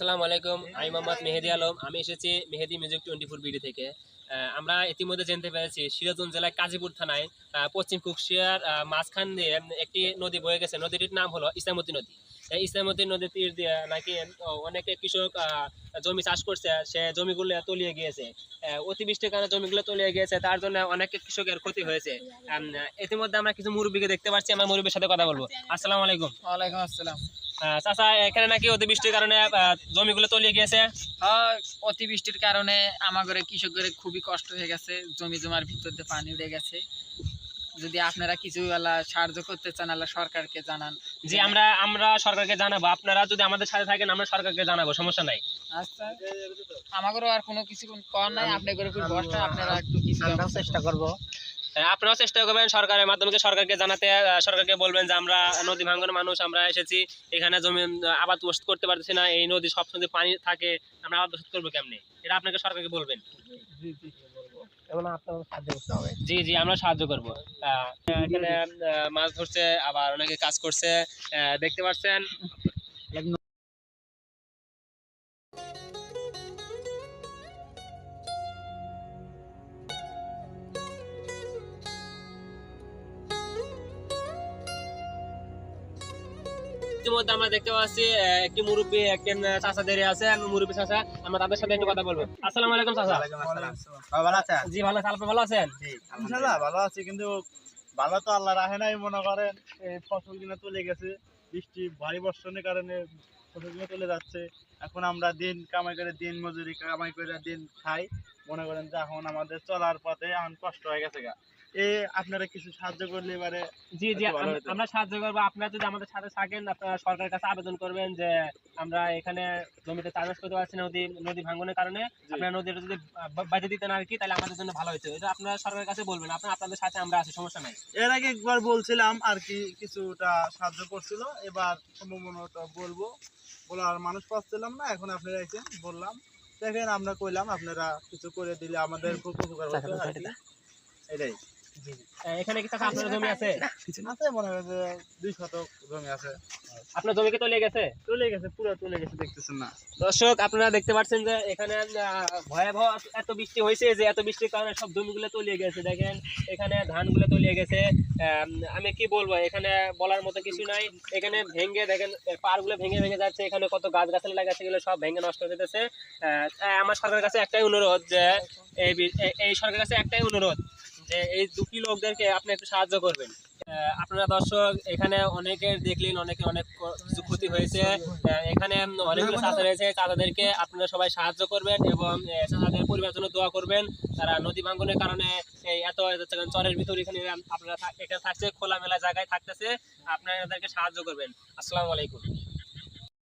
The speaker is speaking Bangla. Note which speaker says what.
Speaker 1: আসসালামু আলাইকুম। আমি মোহাম্মদ মেহেদি আলম। আমি এসেছি মেহেদি মিউজিক 24 বিডি থেকে। আমরা ইতিমধ্যে জানতে পেরেছি সিরাজগঞ্জ জেলার কাজীপুর থানায় পশ্চিম কুকশিয়ার মাঝখান দিয়ে একটি নদী বয়ে গেছে। নদীটির নাম হলো ইছামতি নদী। এই ইছামতি নদীর তীর দিয়ে নাকি অনেকে কৃষক জমি চাষ করছে, সে জমিগুলো তলিয়ে গিয়েছে। অতিবৃষ্টির কারণে জমিগুলো তলিয়ে গিয়েছে, তার জন্য অনেক কৃষকের ক্ষতি হয়েছে। ইতিমধ্যে আমরা কিছু মুরব্বীকে দেখতে পাচ্ছি, আমরা মুরব্বীর সাথে কথা বলবো। আসসালামু আলাইকুম।
Speaker 2: ওয়ালাইকুম আসসালাম।
Speaker 1: চাচা, এখানে নাকি অতিবৃষ্টির কারণে জমিগুলো তলিয়ে গিয়েছে।
Speaker 2: হ্যাঁ, অতিবৃষ্টির কারণে আমাদের কৃষকদের খুবই কষ্ট হয়ে গেছে, জমি জমার ভিতর দিয়ে পানি উঠে গেছে। যদি আপনারা কিছু সাহায্য করতে চান, আল্লাহ সরকারকে জানান।
Speaker 1: জি, আমরা সরকারকে জানাবো। আপনারা যদি আমাদের সাথে থাকেন, আমরা সরকারকে জানাবো, সমস্যা নাই।
Speaker 2: আচ্ছা, আমাদেরও আর কোনো কিছু করার নাই, আপনাদের উপর ভরসা, আপনারা একটু কিছু চেষ্টা করবো।
Speaker 1: আপনারাও চেষ্টা করবেন সরকারের মাধ্যমে সরকারকে জানাতে। সরকারকে বলবেন যে আমরা নদী ভাঙ্গনের মানুষ, আমরা এসেছি এখানে জমি আবাদ করতে পারতেছি না, এই নদী সবসময় পানি থাকে, আমরা আবাদ করবো কেমনি, এটা আপনাকে সরকারকে বলবেন। জি জি, আমরা সাহায্য করবো। এখানে মাছ ধরছে, আবার অনেকে কাজ করছে, দেখতে পাচ্ছেন। ইতিমধ্যে আমরা দেখতে পাচ্ছি একটি মুরব্বী, একজন চাচা দাঁড়িয়ে আছে। আমি মুরব্বী চাচা, আমরা তাদের সাথে একটু কথা বলবো। আসসালামু আলাইকুম চাচা।
Speaker 3: ভালো আছেন?
Speaker 1: জি ভালো আছি, আপনি ভালো আছেন?
Speaker 3: ইনশাআল্লাহ ভালো আছি, কিন্তু ভালো তো আল্লাহ রাখে নাই। মনে করেন এই ফসল গুলো চলে গেছে, বৃষ্টি ভারী বর্ষণের কারণে ফসল গুলো চলে যাচ্ছে। এখন আমরা দিন কামাই করে, দিন মজুরি কামাই করে দিন খাই। মনে করেন যে এখন আমাদের চলার পথে এখন কষ্ট হয়ে গেছে গা। আপনারা কিছু সাহায্য করলে এবারে।
Speaker 1: জি জি, আমরা সাহায্য করবো। আপনারা যদি আমাদের সাথে থাকেন, আপনারা সরকারের কাছে আবেদন করবেন যে আমরা এখানে জমিতে চাষ করতে পারছি না নদী ভাঙ্গনের কারণে, আপনারা নদীটা যদি বাঁধে দিতেন আর কি, তাহলে আমাদের জন্য ভালো হতো। এটা আপনারা সরকারের কাছে বলবেন, আপনাদের সাথে আমরা আছি, সমস্যা নাই।
Speaker 3: এর আগে একবার বলছিলাম আর কি, কিছুটা সাহায্য করছিল। এবার সম্ভাবনাটা বলবো, বলার মানুষ পাচ্ছিলাম না। এখন আপনারা এসেছেন, বললাম। দেখেন, আমরা কইলাম আপনারা কিছু করে দিলে আমাদের খুব উপকার হতো আর কি। এটাই।
Speaker 1: এখানে কি চাচা আপনার জমি আছে?
Speaker 3: আছে, মনে হয় যে 2 শতক জমি আছে।
Speaker 1: আপনার জমি কি তলিয়ে গেছে?
Speaker 3: চলে গেছে, পুরো চলে গেছে, দেখতেছেন না?
Speaker 1: দর্শক, আপনারা দেখতে পাচ্ছেন যে এখানে ভয়াবহ এত বৃষ্টি হয়েছে, যে এত বৃষ্টির কারণে সব জমিগুলো তলিয়ে গেছে। দেখেন এখানে ধানগুলো তলিয়ে গেছে। আমি কি বলবো, এখানে বলার মতো কিছু নাই। এখানে ভেঙে দেখেন, পাড়গুলো ভেঙে ভেঙে যাচ্ছে। এখানে কত গাছ গাছালি লাগাচ্ছে, এগুলো সব ভেঙে নষ্ট হয়ে যেতেছে। আমার সরকারের কাছে একটাই অনুরোধ, যে এই সরকারের কাছে একটাই অনুরোধ যে এই দুঃখী লোকদেরকে আপনি একটু সাহায্য করবেন। আপনারা দর্শক, এখানে অনেকের দেখলেন, অনেক কিছু ক্ষতি হয়েছে। এখানে অনেকগুলো চাচা রয়েছে, চাচাদেরকে আপনারা সবাই সাহায্য করবেন এবং চাচাদের পরিবারের জন্য দোয়া করবেন। তারা নদী ভাঙ্গনের কারণে এই এত চরের ভিতর এখানে আপনারা এখানে থাকছে, খোলামেলা জায়গায় থাকতেছে, আপনারা এদেরকে সাহায্য করবেন। আসসালামু আলাইকুম।